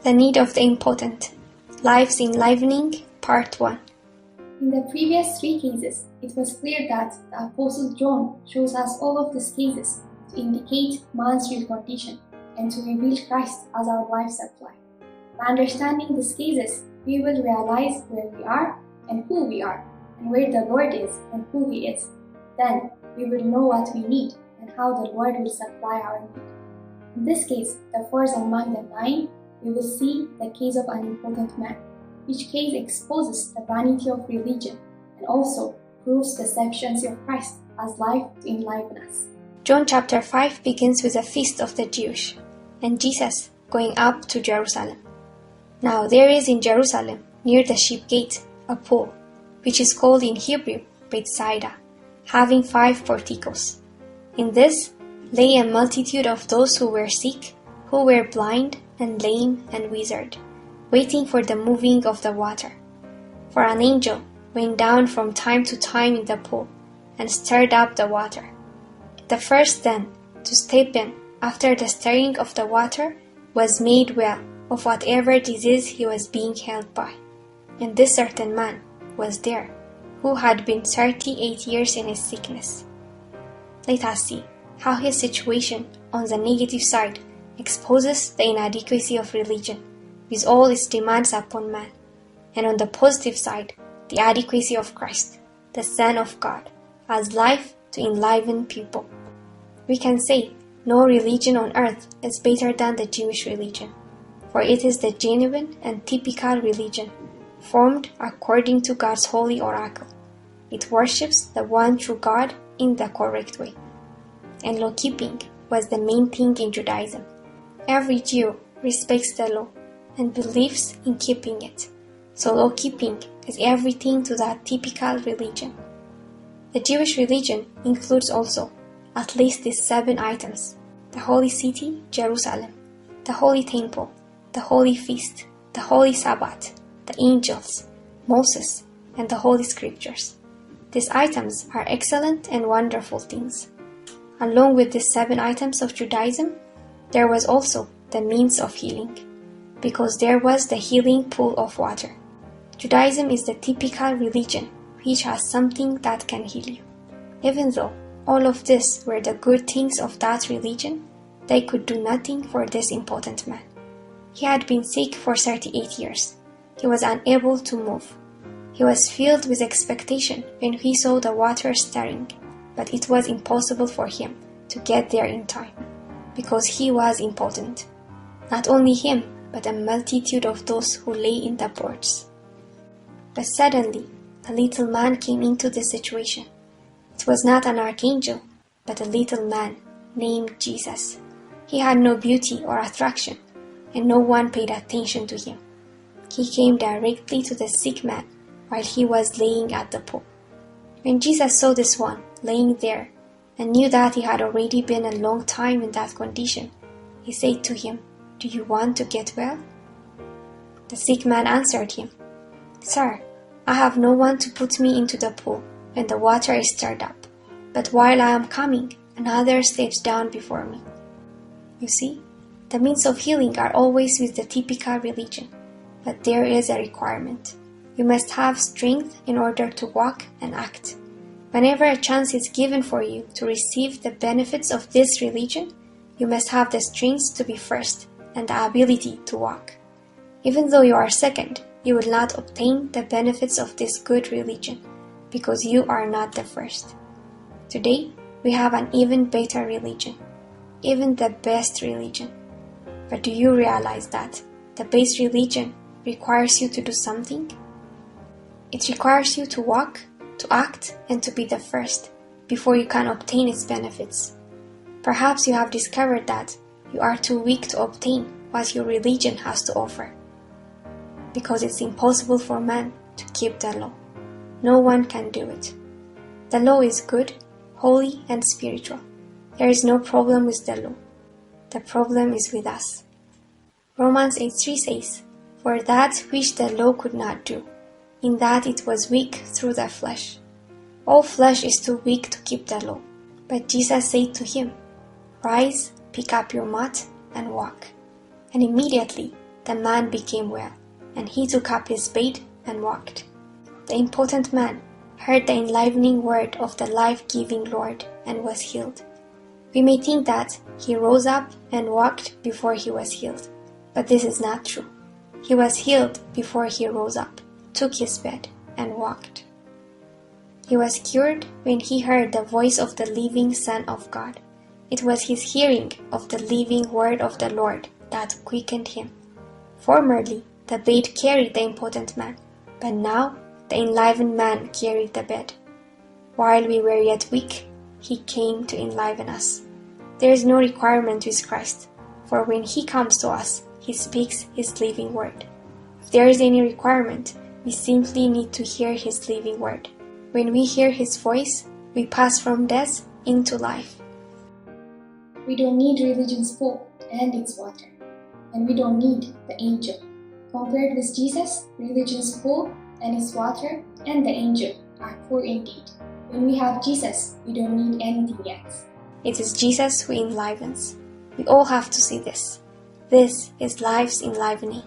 The Need of the Impotent. Life's Enlivening, Part 1. In the previous 3 cases, it was clear that the Apostle John shows us all of these cases to indicate man's real condition and to reveal Christ as our life supply. By understanding these cases, we will realize where we are and who we are, and where the Lord is and who He is. Then we will know what we need and how the Lord will supply our need. In this case, the fourth among the 9, we will see the case of an impotent man, which case exposes the vanity of religion and also proves the sufficiency of Christ as life to enliven us. John chapter 5 begins with a feast of the Jews, and Jesus going up to Jerusalem. Now there is in Jerusalem, near the sheep gate, a pool, which is called in Hebrew Betsaida, having 5 porticos. In this lay a multitude of those who were sick, who were blind and lame and withered, waiting for the moving of the water. For an angel went down from time to time in the pool, and stirred up the water. The first then to step in after the stirring of the water was made well of whatever disease he was being held by. And this certain man was there, who had been 38 years in his sickness. Let us see how his situation on the negative side exposes the inadequacy of religion with all its demands upon man, and on the positive side, the adequacy of Christ, the Son of God, as life to enliven people. We can say no religion on earth is better than the Jewish religion, for it is the genuine and typical religion, formed according to God's holy oracle. It worships the one true God in the correct way. And law-keeping was the main thing in Judaism. Every Jew respects the law and believes in keeping it. So law-keeping is everything to that typical religion. The Jewish religion includes also at least these 7 items: the holy city, Jerusalem, the holy temple, the holy feast, the holy Sabbath, the angels, Moses, and the holy scriptures. These items are excellent and wonderful things. Along with these 7 items of Judaism, there was also the means of healing, because there was the healing pool of water. Judaism is the typical religion which has something that can heal you. Even though all of this were the good things of that religion, they could do nothing for this impotent man. He had been sick for 38 years. He was unable to move. He was filled with expectation when he saw the water stirring, but it was impossible for him to get there in time, because he was impotent. Not only him, but a multitude of those who lay in the porch. But suddenly, a little man came into this situation. It was not an archangel, but a little man named Jesus. He had no beauty or attraction, and no one paid attention to him. He came directly to the sick man while he was laying at the pool. When Jesus saw this one laying there, and knew that he had already been a long time in that condition, he said to him, "Do you want to get well?" The sick man answered him, "Sir, I have no one to put me into the pool when the water is stirred up, but while I am coming, another steps down before me." You see, the means of healing are always with the typical religion, but there is a requirement. You must have strength in order to walk and act. Whenever a chance is given for you to receive the benefits of this religion, you must have the strength to be first and the ability to walk. Even though you are second, you will not obtain the benefits of this good religion, because you are not the first. Today, we have an even better religion, even the best religion. But do you realize that the best religion requires you to do something? It requires you to walk, to act, and to be the first before you can obtain its benefits. Perhaps you have discovered that you are too weak to obtain what your religion has to offer, because it's impossible for man to keep the law. No one can do it. The law is good, holy, and spiritual. There is no problem with the law. The problem is with us. Romans 8:3 says, "For that which the law could not do, in that it was weak through the flesh. All flesh is too weak to keep the law." But Jesus said to him, "Rise, pick up your mat, and walk." And immediately the man became well, and he took up his bed and walked. The impotent man heard the enlivening word of the life-giving Lord and was healed. We may think that he rose up and walked before he was healed, but this is not true. He was healed before he rose up, took his bed, and walked. He was cured when he heard the voice of the living Son of God. It was his hearing of the living word of the Lord that quickened him. Formerly, the bed carried the impotent man, but now the enlivened man carried the bed. While we were yet weak, he came to enliven us. There is no requirement with Christ, for when he comes to us, he speaks his living word. If there is any requirement, we simply need to hear his living word. When we hear his voice, we pass from death into life. We don't need religion's pope and its water, and we don't need the angel. Compared with Jesus, religion's pope and its water and the angel are poor indeed. When we have Jesus, we don't need anything else. It is Jesus who enlivens. We all have to see this. This is life's enlivening.